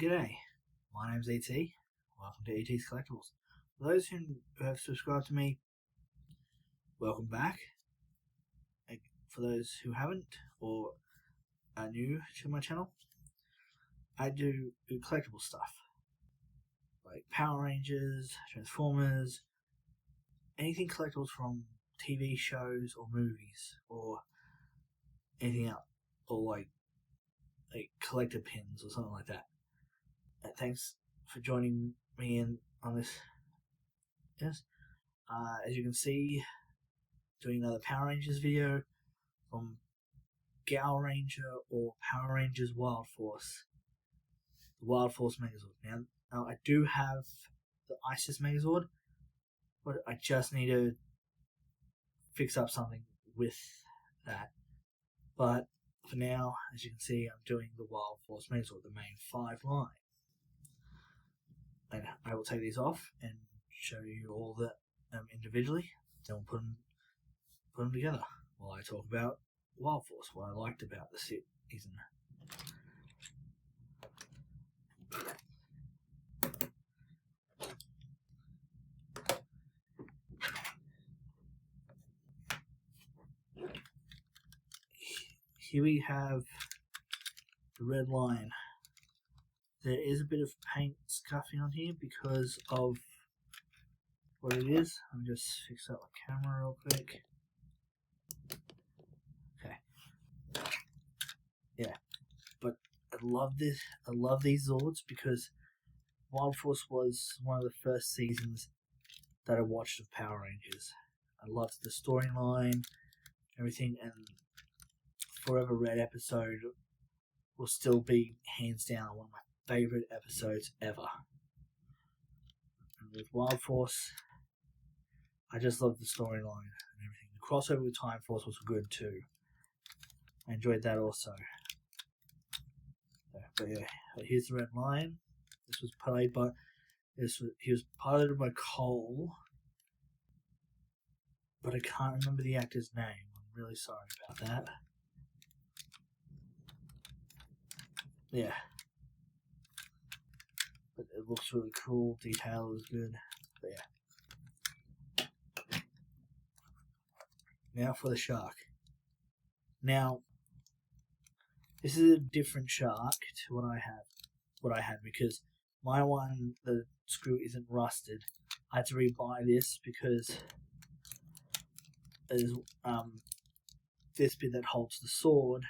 G'day, my name's E.T. Welcome to E.T's Collectibles. For those who have subscribed to me, welcome back. For those who haven't or are new to my channel, I do collectible stuff like Power Rangers, Transformers, anything collectibles from TV shows or movies or anything else, or like collector pins or something like that. Thanks for joining me on this. Yes, as you can see, doing another Power Rangers video from Power Ranger or Power Rangers Wild Force. The Wild Force megazord. Now I do have the Isis megazord, but I just need to fix up something with that. But for now, as you can see, I'm doing the Wild Force megazord, the main 5 line. And I will take these off and show you all of them individually. Then we'll put them together while I talk about Wild Force, what I liked about the season. Here we have the red line. There is a bit of paint scuffing on here because of what it is. I'll just fix up my camera real quick. Okay. Yeah, but I love this. I love these Zords because Wild Force was one of the first seasons that I watched of Power Rangers. I loved the storyline, everything, and Forever Red episode will still be hands down one of my favorite episodes ever. And with Wild Force, I just love the storyline and everything. The crossover with Time Force was good too. I enjoyed that also. But yeah, here's the red line. This was played by he was piloted by Cole, but I can't remember the actor's name. I'm really sorry about that. Yeah. But it looks really cool. Detail is good. But yeah. Now for the shark. Now, this is a different shark to what I had because my one, the screw isn't rusted. I had to rebuy this because there's this bit that holds the sword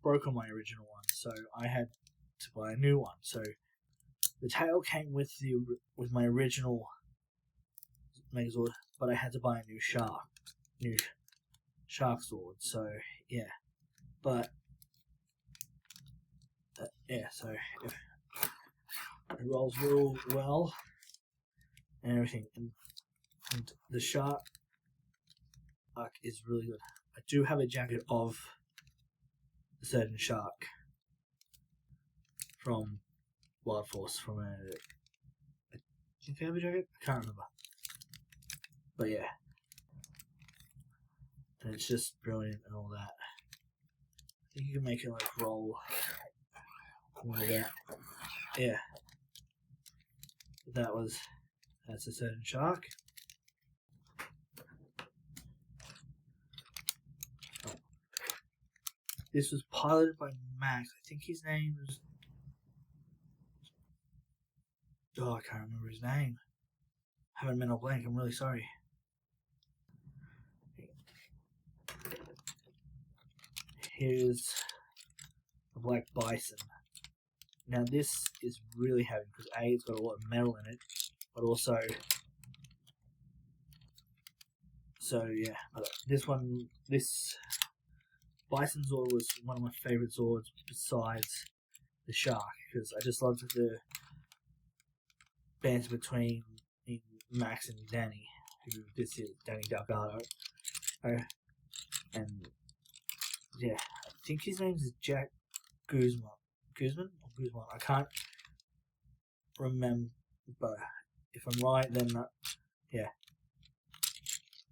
broke on my original one, so I had to buy a new one. So the tail came with my original megazord, but I had to buy a new shark sword. So yeah, but yeah, so it rolls real well and everything, and the shark is really good. I do have a jacket of a certain shark from Wild Force from I think I have a jacket? I can't remember. But yeah. And it's just brilliant and all that. I think you can make it like roll like that. Yeah. That's a certain shark. This was piloted by Max. I think his name was... Oh, I can't remember his name. I have a mental blank. I'm really sorry. Here's the Black Bison. Now this is really heavy because A, it's got a lot of metal in it, but also... So yeah, this Bison Zord was one of my favourite Zords besides the Shark, because I just loved the banter between Max and Danny, who this is Danny Delgado. And yeah, I think his name is Jack Guzman. I can't remember, but if I'm right, then yeah.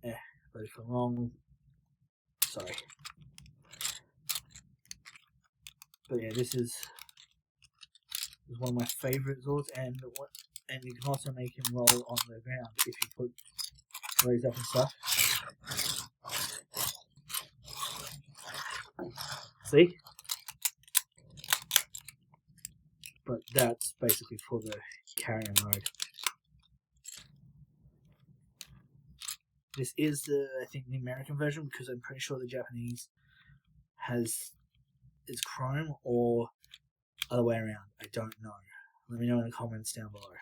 But if I'm wrong, sorry. But yeah, this is is one of my favorite Zords, and you can also make him roll on the ground if you put raise up and stuff. See? But that's basically for the carrier mode. This is I think the American version, because I'm pretty sure the Japanese is chrome or other way around. I don't know. Let me know in the comments down below.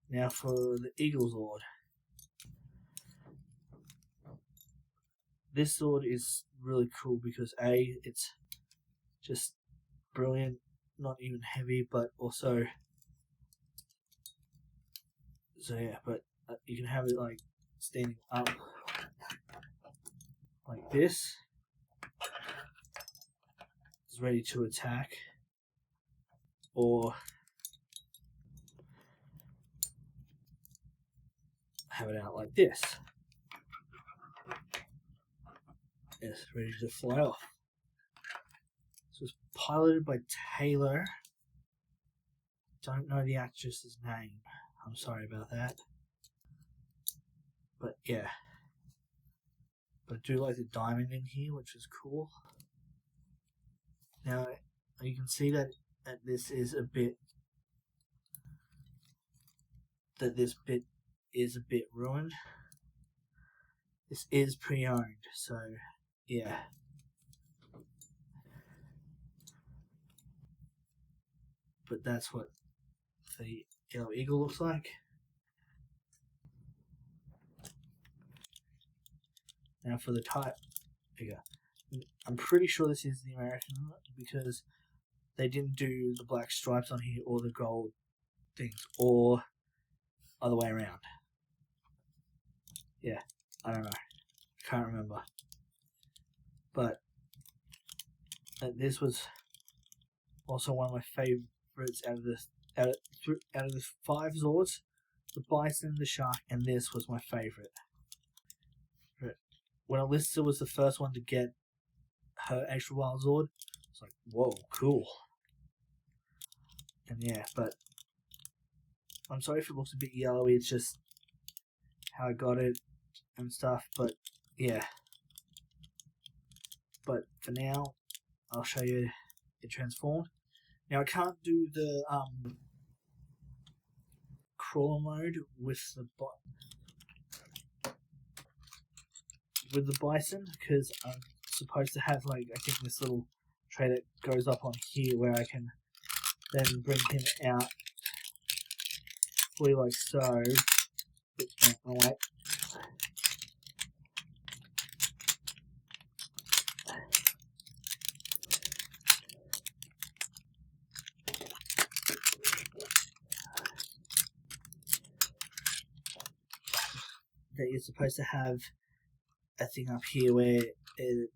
Now for the Eagle Zord. This sword is really cool because A, it's just brilliant, not even heavy, but also, so yeah, but you can have it like standing up like this. It's ready to attack, or have it out like this. It's ready to fly off. This was piloted by Taylor. Don't know the actress's name. I'm sorry about that. But yeah. But I do like the diamond in here, which is cool. Now you can see that this is a bit ruined. This is pre-owned, so yeah. But that's what the Yellow Eagle looks like. Now for the type, there you go. I'm pretty sure this is the American because they didn't do the black stripes on here or the gold things, or other way around. Yeah, I don't know. Can't remember. But this was also one of my favorites out of the 5 Zords. The Bison, the Shark, and this was my favorite. When Alyssa was the first one to get her extra wild Zord, it's like, whoa, cool. And yeah, but I'm sorry if it looks a bit yellowy, it's just how I got it and stuff, but yeah. But for now, I'll show you it transformed. Now I can't do the crawler mode with the Bison, because I'm supposed to have, like, I think this little tray that goes up on here where I can then bring him out fully like so. Wait. That you're supposed to have a thing up here where the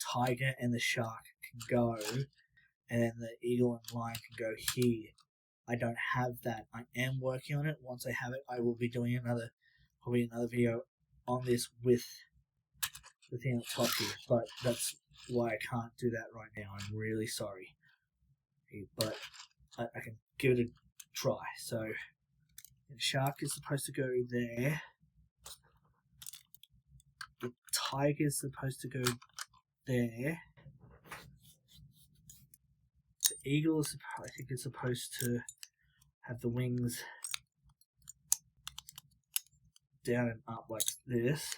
tiger and the shark can go, and then the eagle and lion can go here. I don't have that. I am working on it. Once I have it, I will be doing probably another video on this with the thing up top here. But that's why I can't do that right now. I'm really sorry. But I can give it a try. So the shark is supposed to go there. The tiger is supposed to go there. The eagle is, I think, is supposed to have the wings down and up like this.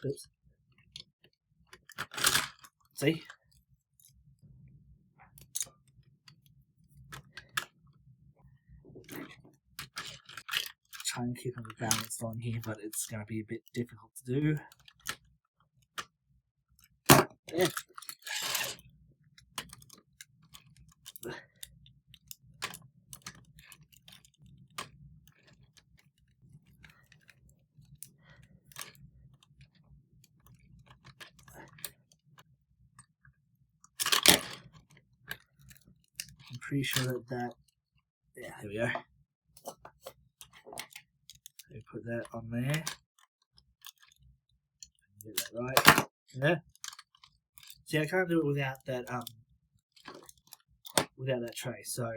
Oops. See? Try and keep them balanced on here, but it's going to be a bit difficult to do. Yeah. I'm pretty sure that yeah, there we go. So put that on there. Get that right. Yeah. See, I can't do it without that tray. So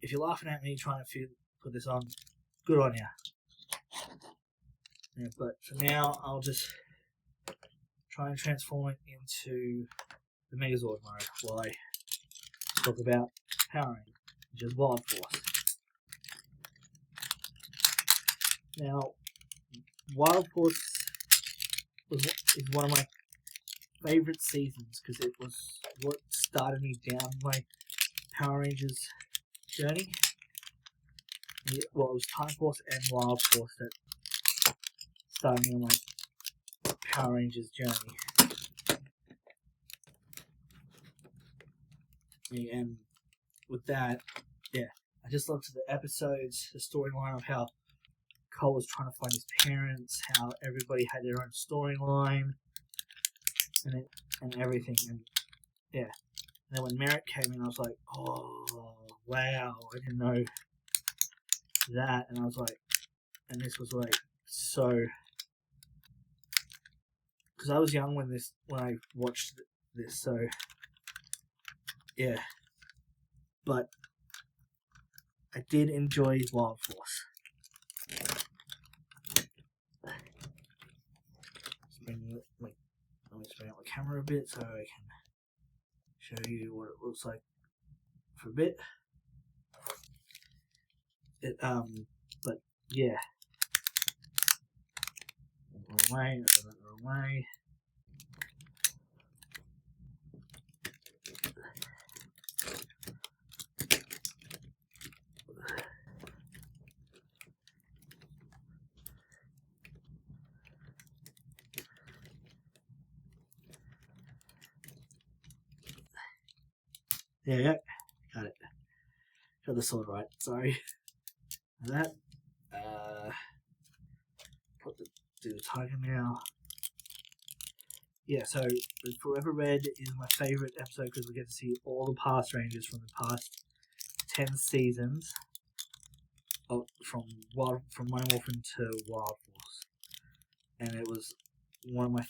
if you're laughing at me trying to put this on, good on you. Yeah, but for now, I'll just try and transform it into the Megazord mode while I talk about powering, which is Wild Force. Now, Wild Force is one of my favourite seasons because it was what started me down my Power Rangers journey. Well, it was Time Force and Wild Force that started me on my Power Rangers journey. And with that, yeah, I just loved the episodes, the storyline of how Cole was trying to find his parents, how everybody had their own storyline, and everything. And yeah, and then when Merrick came in, I was like, oh wow, I didn't know that. And I was like, and this was like so, because I was young when I watched this, so yeah. But I did enjoy Wild Force. Let me bring up my camera a bit so I can show you what it looks like for a bit. But yeah. Wrong way, I've done it the wrong way. There you go. Got it. Got the sword right. Sorry. And that. Do the tiger now. Yeah, so Forever Red is my favourite episode because we get to see all the past Rangers from the past 10 seasons from Mighty Morphin to Wild Force. And it was one of my,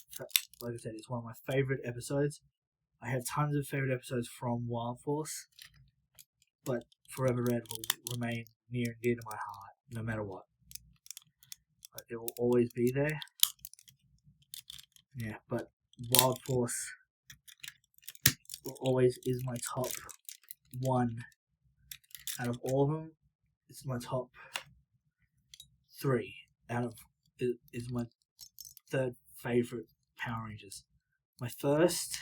like I said, it's one of my favourite episodes. I have tons of favourite episodes from Wild Force, but Forever Red will remain near and dear to my heart, no matter what. But it will always be there. Yeah, but Wild Force always is my top one out of all of them. It's my top 3 out of is my third favorite Power Rangers. My first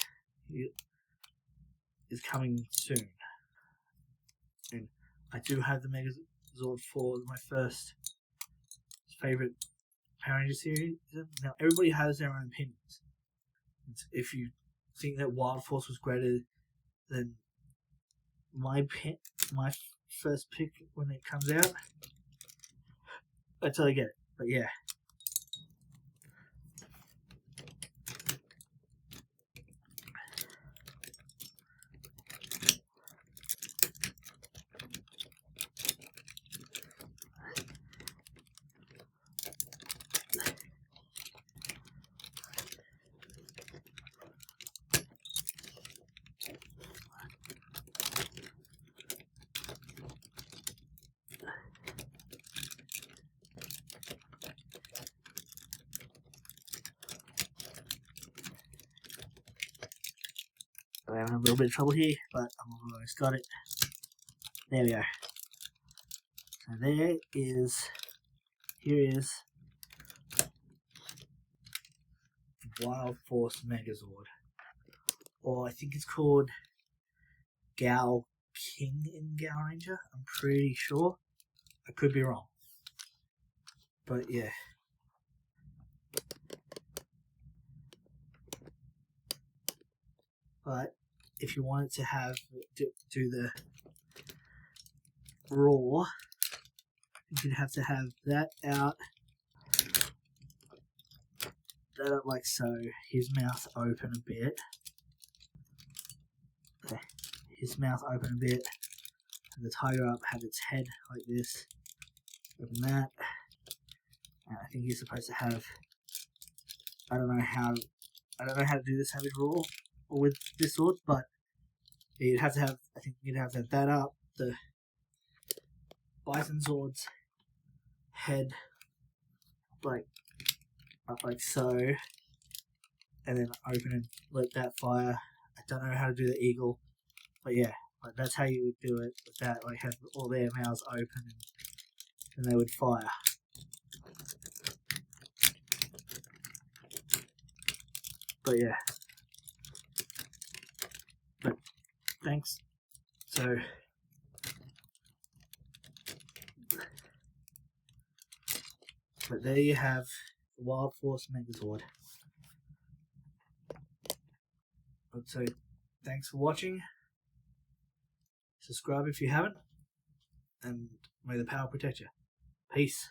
is coming soon, and I do have the Megazord for my first favorite Power Ranger series. Now everybody has their own opinions. If you think that Wild Force was greater than my first pick when it comes out, I totally get it. But yeah. I'm having a little bit of trouble here, but I've almost got it. There we go. So here is Wild Force Megazord. Or I think it's called Gal King in Gal Ranger. I'm pretty sure. I could be wrong. But yeah. But if you wanted to have do the raw, you'd have to have that out like so. His mouth open a bit. Okay. His mouth open a bit. And the tiger up, have its head like this. Open that. And I think you're supposed to have I don't know how to do the savage roar or with this sword, but you'd have to have. I think you'd have to have that up, the bison sword's head up like so, and then open and let that fire. I don't know how to do the eagle, but yeah, that's how you would do it with that. Like have all their mouths open and they would fire. But yeah, but thanks. So but there you have the Wild Force Megazord. So thanks for watching. Subscribe if you haven't, and may the power protect you. Peace.